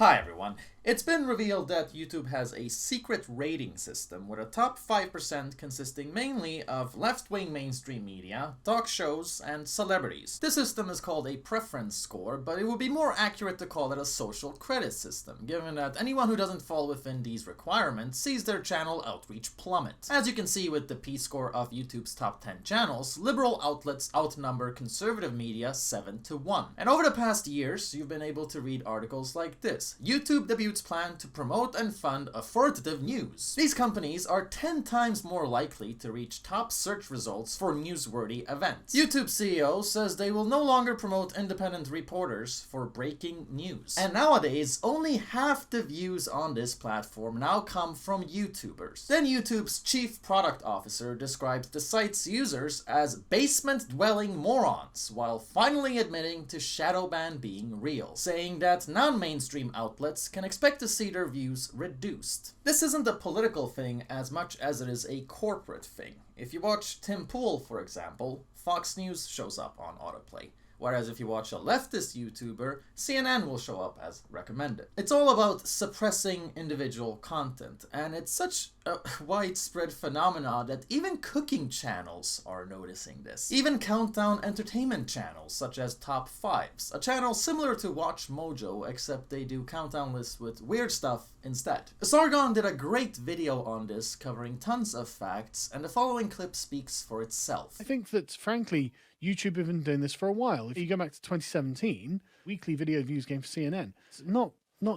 Hi everyone. It's been revealed that YouTube has a secret rating system with a top 5% consisting mainly of left-wing mainstream media, talk shows, and celebrities. This system is called a preference score, but it would be more accurate to call it a social credit system, given that anyone who doesn't fall within these requirements sees their channel outreach plummet. As you can see with the P-score of YouTube's top 10 channels, liberal outlets outnumber conservative media 7-1. And over the past years, you've been able to read articles like this. YouTube debuts plan to promote and fund authoritative news. These companies are 10 times more likely to reach top search results for newsworthy events. YouTube CEO says they will no longer promote independent reporters for breaking news. And nowadays, only half the views on this platform now come from YouTubers. Then YouTube's chief product officer describes the site's users as basement-dwelling morons, while finally admitting to shadow ban being real, saying that non-mainstream outlets can expect to see their views reduced. This isn't a political thing as much as it is a corporate thing. If you watch Tim Pool, for example, Fox News shows up on autoplay. Whereas if you watch a leftist YouTuber, CNN will show up as recommended. It's all about suppressing individual content, and it's such a widespread phenomena that even cooking channels are noticing this. Even countdown entertainment channels, such as Top 5s, a channel similar to Watch Mojo, except they do countdown lists with weird stuff instead. Sargon did a great video on this, covering tons of facts, and the following clip speaks for itself. I think that, frankly, YouTube have been doing this for a while. If you go back to 2017, weekly video views gained for CNN. It's not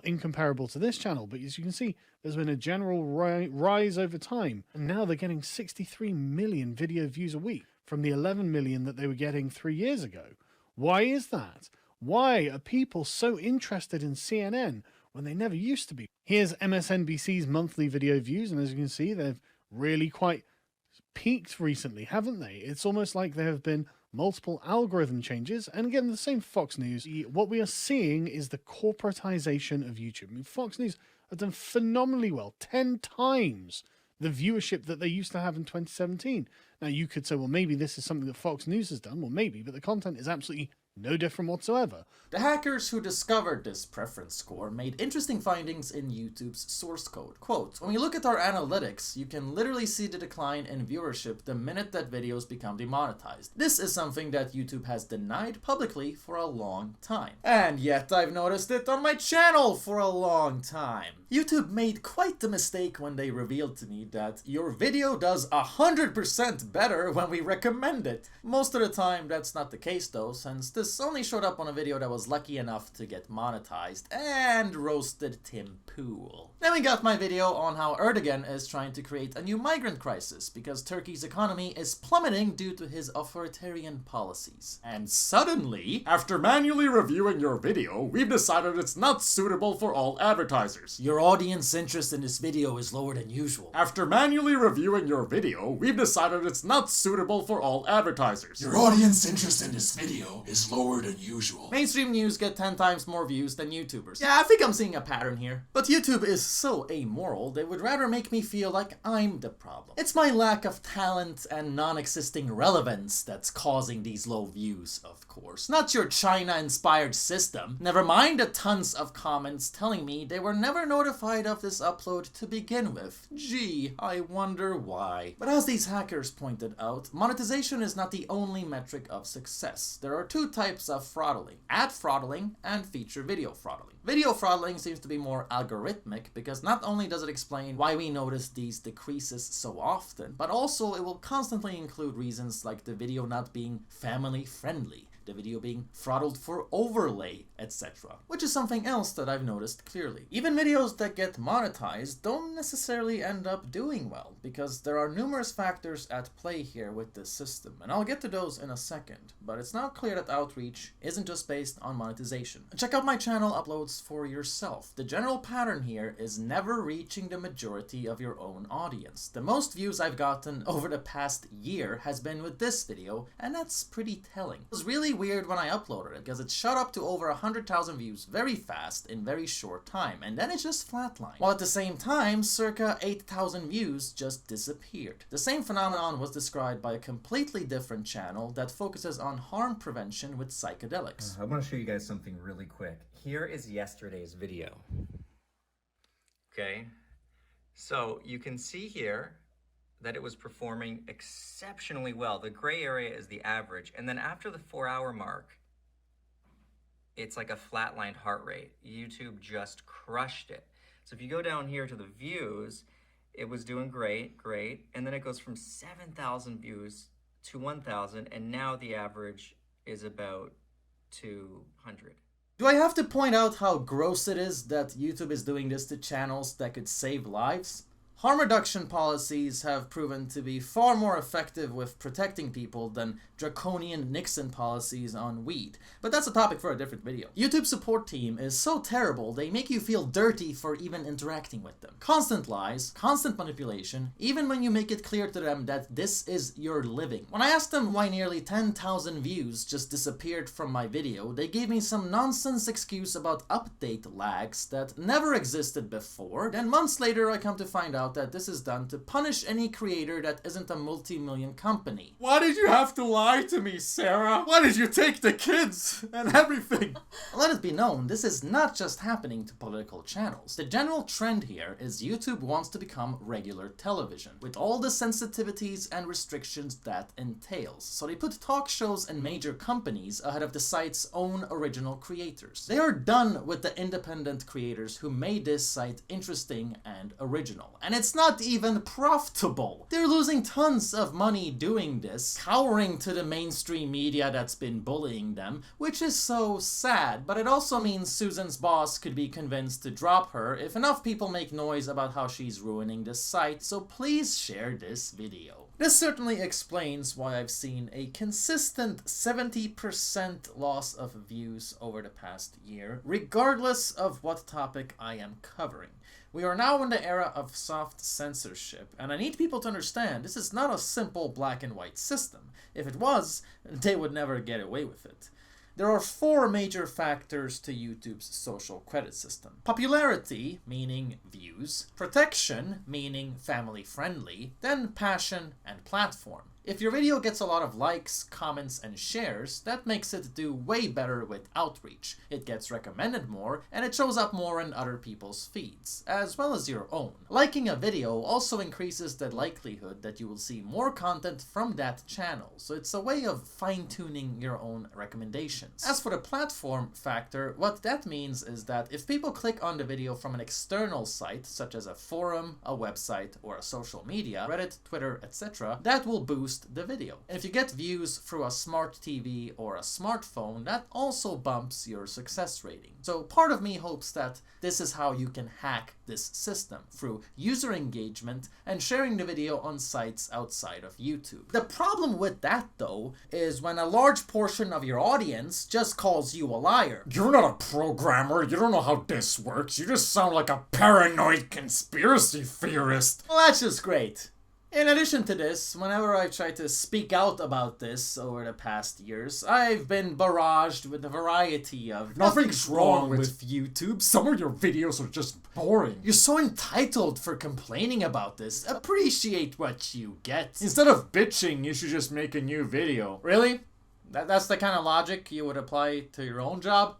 incomparable to this channel, but as you can see, there's been a general rise over time. And now they're getting 63 million video views a week from the 11 million that they were getting 3 years ago. Why is that? Why are people so interested in CNN when they never used to be? Here's MSNBC's monthly video views, and as you can see, they've really quite peaked recently, haven't they? It's almost like there have been multiple algorithm changes, and again, the same Fox News. What we are seeing is the corporatization of YouTube. I mean, Fox News have done phenomenally well, 10 times the viewership that they used to have in 2017. Now, you could say, well, maybe this is something that Fox News has done. Well, maybe, but the content is absolutely no different whatsoever. The hackers who discovered this preference score made interesting findings in YouTube's source code. Quote, when we look at our analytics, you can literally see the decline in viewership the minute that videos become demonetized. This is something that YouTube has denied publicly for a long time. And yet I've noticed it on my channel for a long time. YouTube made quite the mistake when they revealed to me that your video does 100% better when we recommend it. Most of the time that's not the case though, since this only showed up on a video that was lucky enough to get monetized and roasted Tim Pool. Then we got my video on how Erdogan is trying to create a new migrant crisis because Turkey's economy is plummeting due to his authoritarian policies. And suddenly, after manually reviewing your video, we've decided it's not suitable for all advertisers. Your audience interest in this video is lower than usual. After manually reviewing your video, we've decided it's not suitable for all advertisers. Your audience interest in this video is lower than usual. Mainstream news get 10 times more views than YouTubers. Yeah, I think I'm seeing a pattern here. But YouTube is so amoral, they would rather make me feel like I'm the problem. It's my lack of talent and non-existing relevance that's causing these low views, of course. Not your China-inspired system. Never mind the tons of comments telling me they were never notified of this upload to begin with. Gee, I wonder why. But as these hackers pointed out, monetization is not the only metric of success. There are two types of throttling: ad throttling and feature video throttling. Video throttling seems to be more algorithmic because not only does it explain why we notice these decreases so often, but also it will constantly include reasons like the video not being family friendly, the video being throttled for overlay, etc. Which is something else that I've noticed clearly. Even videos that get monetized don't necessarily end up doing well, because there are numerous factors at play here with this system, and I'll get to those in a second, but it's now clear that outreach isn't just based on monetization. Check out my channel uploads for yourself. The general pattern here is never reaching the majority of your own audience. The most views I've gotten over the past year has been with this video, and that's pretty telling. I was really really weird when I uploaded it, because it shot up to over 100,000 views very fast in very short time, and then it just flatlined. While at the same time, circa 8,000 views just disappeared. The same phenomenon was described by a completely different channel that focuses on harm prevention with psychedelics. I want to show you guys something really quick. Here is yesterday's video. Okay, so you can see here that it was performing exceptionally well. The gray area is the average, and then after the 4-hour mark, it's like a flatlined heart rate. YouTube just crushed it. So if you go down here to the views, it was doing great, and then it goes from 7,000 views to 1,000, and now the average is about 200. Do I have to point out how gross it is that YouTube is doing this to channels that could save lives? Harm reduction policies have proven to be far more effective with protecting people than draconian Nixon policies on weed. But that's a topic for a different video. YouTube's support team is so terrible they make you feel dirty for even interacting with them. Constant lies, constant manipulation, even when you make it clear to them that this is your living. When I asked them why nearly 10,000 views just disappeared from my video, they gave me some nonsense excuse about update lags that never existed before. Then months later I come to find out that this is done to punish any creator that isn't a multi-million company. Why did you have to lie to me, Sarah? Why did you take the kids and everything? Let it be known, this is not just happening to political channels. The general trend here is YouTube wants to become regular television, with all the sensitivities and restrictions that entails. So they put talk shows and major companies ahead of the site's own original creators. They are done with the independent creators who made this site interesting and original. And it's not even profitable. They're losing tons of money doing this, cowering to the mainstream media that's been bullying them, which is so sad, but it also means Susan's boss could be convinced to drop her if enough people make noise about how she's ruining the site, so please share this video. This certainly explains why I've seen a consistent 70% loss of views over the past year, regardless of what topic I am covering. We are now in the era of soft censorship, and I need people to understand this is not a simple black and white system. If it was, they would never get away with it. There are 4 major factors to YouTube's social credit system. Popularity, meaning views, protection, meaning family friendly, then passion and platform. If your video gets a lot of likes, comments, and shares, that makes it do way better with outreach. It gets recommended more, and it shows up more in other people's feeds, as well as your own. Liking a video also increases the likelihood that you will see more content from that channel, so it's a way of fine-tuning your own recommendations. As for the platform factor, what that means is that if people click on the video from an external site, such as a forum, a website, or a social media, Reddit, Twitter, etc., that will boost the video. And if you get views through a smart TV or a smartphone, that also bumps your success rating. So part of me hopes that this is how you can hack this system, through user engagement and sharing the video on sites outside of YouTube. The problem with that, though, is when a large portion of your audience just calls you a liar. You're not a programmer, you don't know how this works, you just sound like a paranoid conspiracy theorist. Well, that's just great. In addition to this, whenever I've tried to speak out about this over the past years, I've been barraged with a variety of Nothing's wrong with YouTube, some of your videos are just boring. You're so entitled for complaining about this. Appreciate what you get. Instead of bitching, you should just make a new video. Really? That's the kind of logic you would apply to your own job?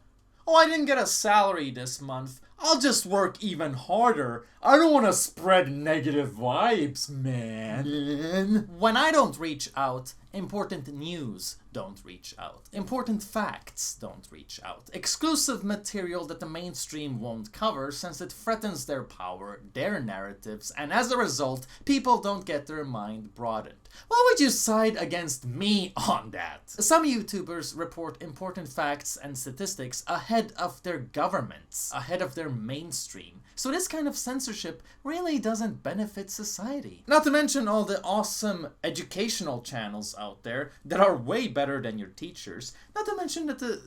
Oh, I didn't get a salary this month. I'll just work even harder. I don't want to spread negative vibes, man. When I don't reach out, important news don't reach out. Important facts don't reach out. Exclusive material that the mainstream won't cover since it threatens their power, their narratives, and as a result, people don't get their mind broadened. Why would you side against me on that? Some YouTubers report important facts and statistics ahead of their governments, ahead of their mainstream. So this kind of censorship really doesn't benefit society. Not to mention all the awesome educational channels out there that are way better than your teachers. Not to mention that the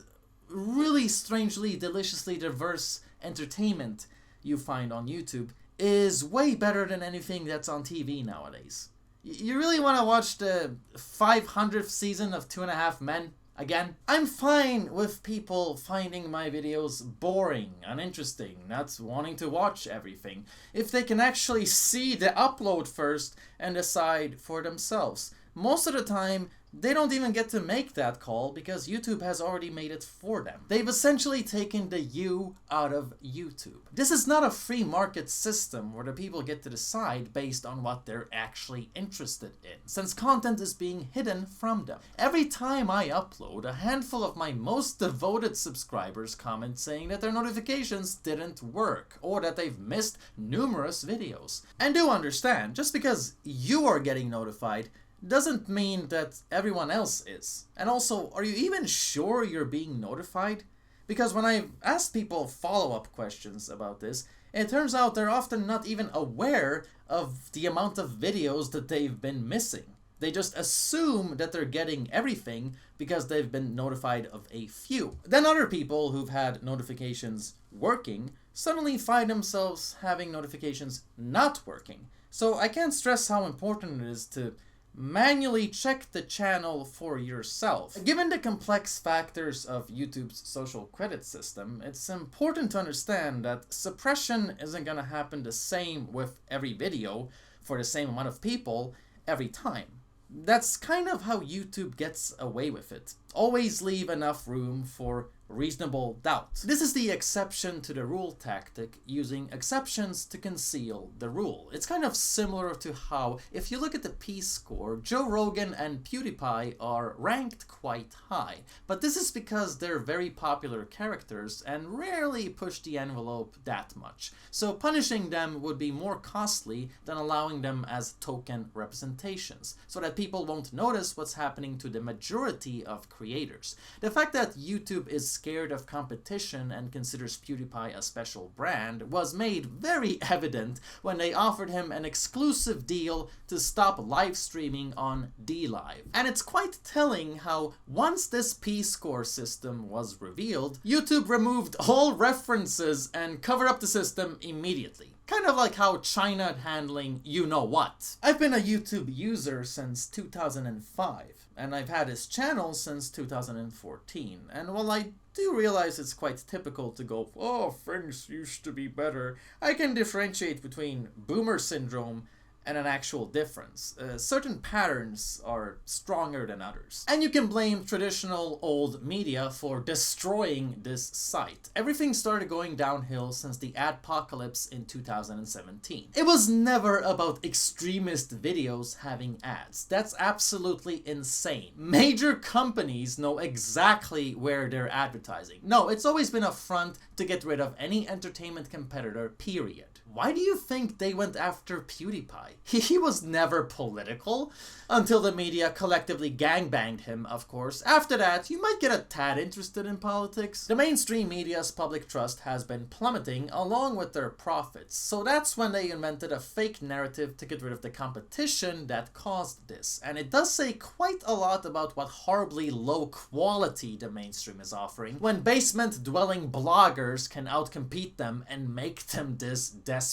really strangely, deliciously diverse entertainment you find on YouTube is way better than anything that's on TV nowadays. You really want to watch the 500th season of 2.5 Men? Again, I'm fine with people finding my videos boring, uninteresting, not wanting to watch everything, if they can actually see the upload first and decide for themselves. Most of the time, they don't even get to make that call because YouTube has already made it for them. They've essentially taken the you out of YouTube. This is not a free market system where the people get to decide based on what they're actually interested in, since content is being hidden from them. Every time I upload, a handful of my most devoted subscribers comment saying that their notifications didn't work, or that they've missed numerous videos. And do understand, just because you are getting notified doesn't mean that everyone else is. And also, are you even sure you're being notified? Because when I've asked people follow-up questions about this, it turns out they're often not even aware of the amount of videos that they've been missing. They just assume that they're getting everything because they've been notified of a few. Then other people who've had notifications working suddenly find themselves having notifications not working. So I can't stress how important it is to manually check the channel for yourself. Given the complex factors of YouTube's social credit system, it's important to understand that suppression isn't gonna happen the same with every video for the same amount of people every time. That's kind of how YouTube gets away with it. Always leave enough room for reasonable doubt. This is the exception to the rule tactic, using exceptions to conceal the rule. It's kind of similar to how, if you look at the Peace score, Joe Rogan and PewDiePie are ranked quite high. But this is because they're very popular characters and rarely push the envelope that much. So punishing them would be more costly than allowing them as token representations, so that people won't notice what's happening to the majority of creators. The fact that YouTube is scared of competition and considers PewDiePie a special brand was made very evident when they offered him an exclusive deal to stop live streaming on DLive. And it's quite telling how once this Peace score system was revealed, YouTube removed all references and covered up the system immediately. Kind of like how China handling you-know-what. I've been a YouTube user since 2005, and I've had this channel since 2014, and while I do realize it's quite typical to go, oh, things used to be better, I can differentiate between boomer syndrome and an actual difference. Certain patterns are stronger than others. And you can blame traditional old media for destroying this site. Everything started going downhill since the adpocalypse in 2017. It was never about extremist videos having ads. That's absolutely insane. Major companies know exactly where they're advertising. No, it's always been a front to get rid of any entertainment competitor, period. Why do you think they went after PewDiePie? He was never political, until the media collectively gangbanged him, of course. After that, you might get a tad interested in politics. The mainstream media's public trust has been plummeting along with their profits, so that's when they invented a fake narrative to get rid of the competition that caused this. And it does say quite a lot about what horribly low quality the mainstream is offering, when basement-dwelling bloggers can outcompete them and make them this desperate.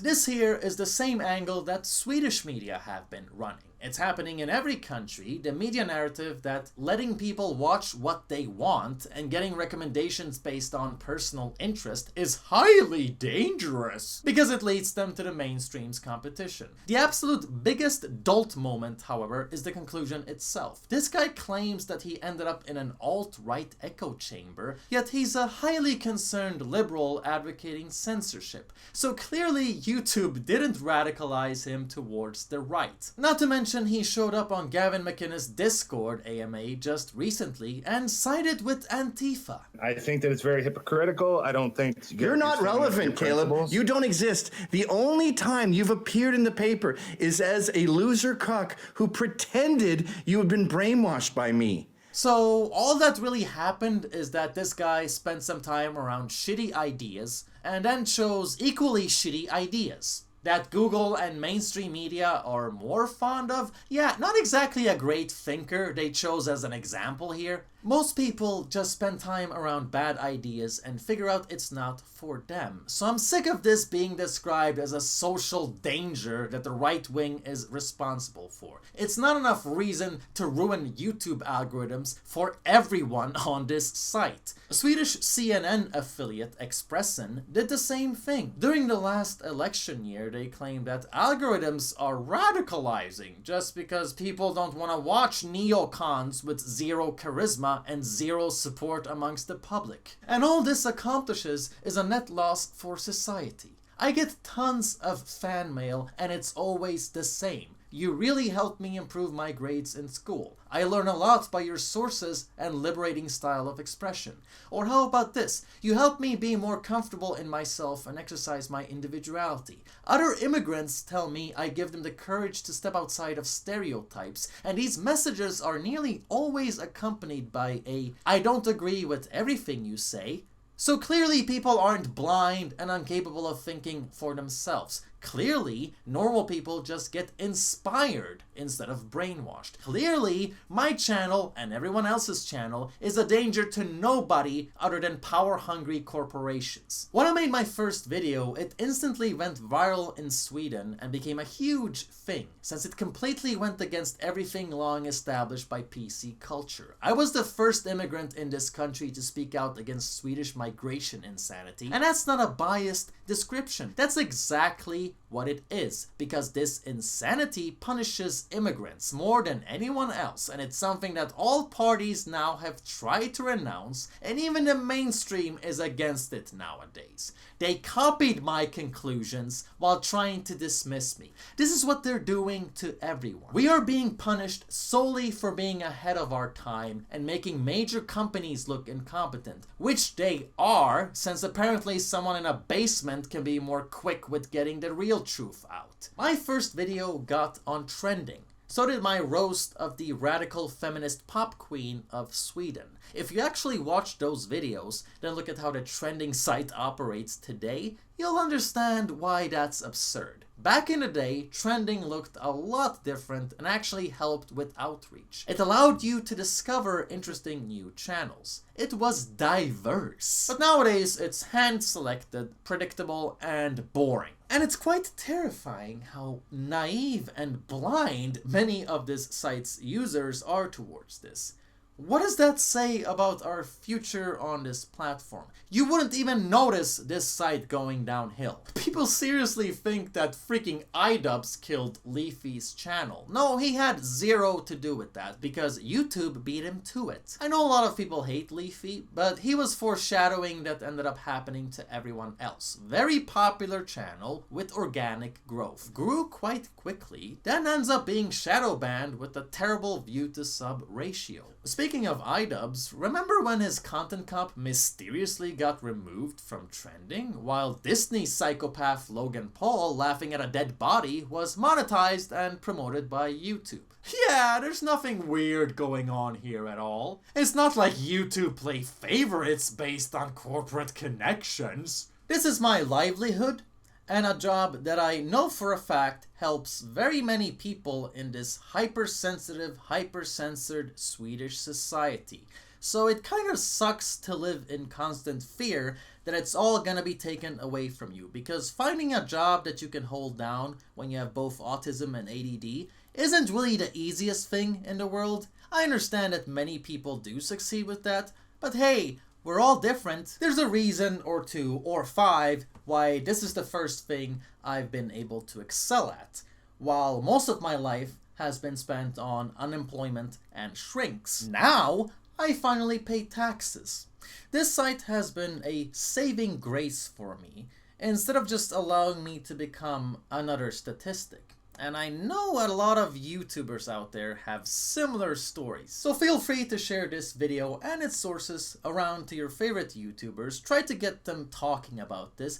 This here is the same angle that Swedish media have been running. It's happening in every country, the media narrative that letting people watch what they want and getting recommendations based on personal interest is highly dangerous because it leads them to the mainstream's competition. The absolute biggest dolt moment, however, is the conclusion itself. This guy claims that he ended up in an alt-right echo chamber, yet he's a highly concerned liberal advocating censorship. So clearly YouTube didn't radicalize him towards the right. Not to mention he showed up on Gavin McInnes' Discord AMA just recently and sided with Antifa. I think that it's very hypocritical. I don't think... You're not relevant, Caleb. You don't exist. The only time you've appeared in the paper is as a loser cuck who pretended you had been brainwashed by me. So all that really happened is that this guy spent some time around shitty ideas and then chose equally shitty ideas that Google and mainstream media are more fond of. Yeah, not exactly a great thinker they chose as an example here, Most people just spend time around bad ideas and figure out it's not for them. So I'm sick of this being described as a social danger that the right wing is responsible for. It's not enough reason to ruin YouTube algorithms for everyone on this site. A Swedish CNN affiliate, Expressen, did the same thing. During the last election year, they claimed that algorithms are radicalizing just because people don't want to watch neocons with zero charisma and zero support amongst the public. And all this accomplishes is a net loss for society. I get tons of fan mail and it's always the same. You really helped me improve my grades in school. I learn a lot by your sources and liberating style of expression. Or how about this? You help me be more comfortable in myself and exercise my individuality. Other immigrants tell me I give them the courage to step outside of stereotypes, and these messages are nearly always accompanied by a "I don't agree with everything you say." So clearly people aren't blind and incapable of thinking for themselves. Clearly, normal people just get inspired instead of brainwashed. Clearly, my channel and everyone else's channel is a danger to nobody other than power-hungry corporations. When I made my first video, it instantly went viral in Sweden and became a huge thing, since it completely went against everything long established by PC culture. I was the first immigrant in this country to speak out against Swedish migration insanity, and that's not a biased description. That's exactly what it is, because this insanity punishes immigrants more than anyone else, and it's something that all parties now have tried to renounce, and even the mainstream is against it nowadays. They copied my conclusions while trying to dismiss me. This is what they're doing to everyone. We are being punished solely for being ahead of our time and making major companies look incompetent, which they are, since apparently someone in a basement can be more quick with getting the real truth out. My first video got on trending. So did my roast of the radical feminist pop queen of Sweden. If you actually watch those videos, then look at how the trending site operates today, you'll understand why that's absurd. Back in the day, trending looked a lot different and actually helped with outreach. It allowed you to discover interesting new channels. It was diverse. But nowadays, it's hand-selected, predictable, and boring. And it's quite terrifying how naive and blind many of this site's users are towards this. What does that say about our future on this platform? You wouldn't even notice this site going downhill. People seriously think that freaking iDubbbz killed Leafy's channel. No, he had zero to do with that, because YouTube beat him to it. I know a lot of people hate Leafy, but he was foreshadowing that ended up happening to everyone else. Very popular channel with organic growth. Grew quite quickly, then ends up being shadow banned with a terrible view to sub ratio. Speaking of iDubbbz, remember when his Content Cop mysteriously got removed from trending, while Disney psychopath Logan Paul laughing at a dead body was monetized and promoted by YouTube? Yeah, there's nothing weird going on here at all. It's not like YouTube play favorites based on corporate connections. This is my livelihood, and a job that I know for a fact helps very many people in this hypersensitive, hyper-censored Swedish society. So it kind of sucks to live in constant fear that it's all gonna be taken away from you, because finding a job that you can hold down when you have both autism and ADD isn't really the easiest thing in the world. I understand that many people do succeed with that, but hey, we're all different. There's a reason or two or five why this is the first thing I've been able to excel at, while most of my life has been spent on unemployment and shrinks. Now, I finally pay taxes. This site has been a saving grace for me, instead of just allowing me to become another statistic. And I know a lot of YouTubers out there have similar stories. So feel free to share this video and its sources around to your favorite YouTubers. Try to get them talking about this.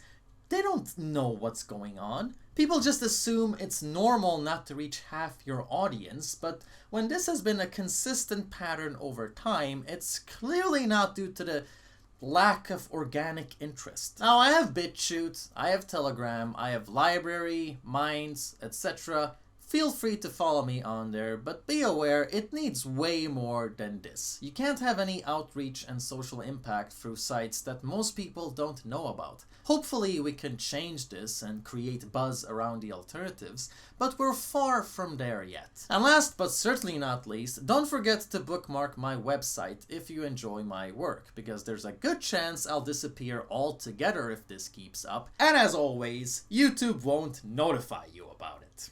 They don't know what's going on. People just assume it's normal not to reach half your audience, but when this has been a consistent pattern over time, it's clearly not due to the lack of organic interest. Now, I have BitChute, I have Telegram, I have Library, Minds, etc. feel free to follow me on there, but be aware it needs way more than this. You can't have any outreach and social impact through sites that most people don't know about. Hopefully we can change this and create buzz around the alternatives, but we're far from there yet. And last but certainly not least, don't forget to bookmark my website if you enjoy my work, because there's a good chance I'll disappear altogether if this keeps up, and as always, YouTube won't notify you about it.